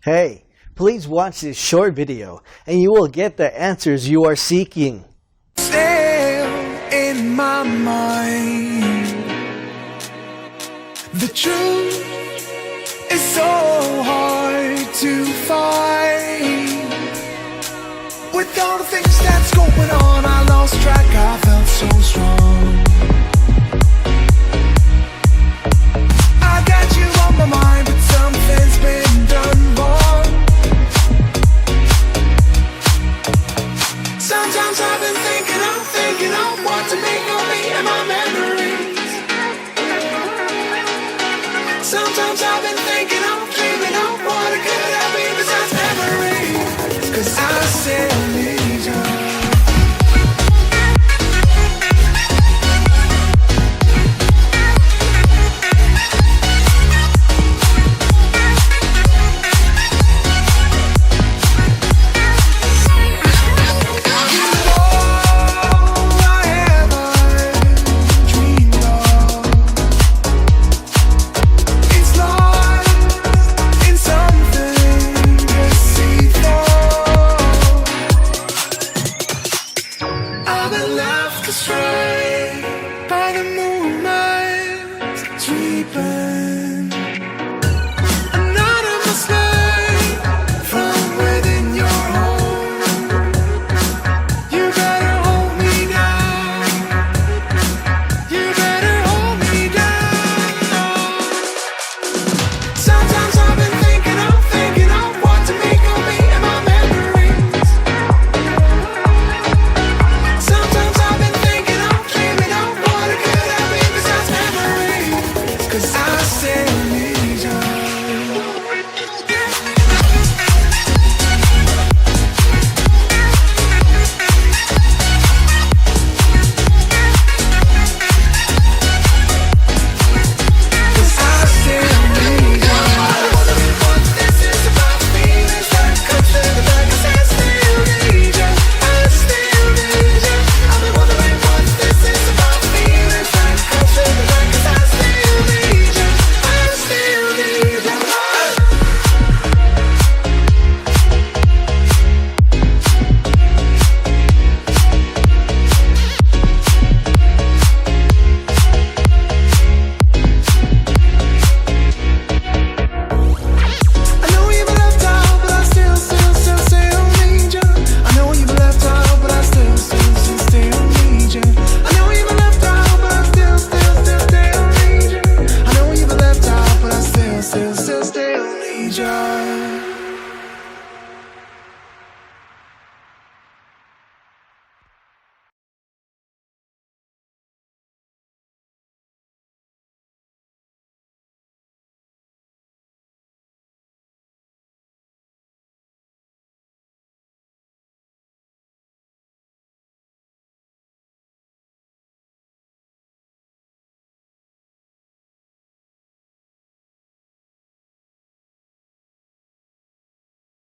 Hey, please watch this short video and you will get the answers you are seeking. Still in my mind, the truth is so hard to find. With all the things that's going on, I lost track, I felt so strong. I got you on my mind, but something's been done wrong. Sometimes I've been thinking of what to make of me and my memories. Sometimes I've been thinking of, dreaming of what it could have been besides memories. 'Cause I still need you. I've been left astray by the moonlight sleeping. Another mistake from within your home. You better hold me down. You better hold me down. Sometimes I've been thinking of what to make of me and my memories. Sometimes I've been thinking of, dreaming of what it could have been besides memories. 'Cause I still need you. Still need you.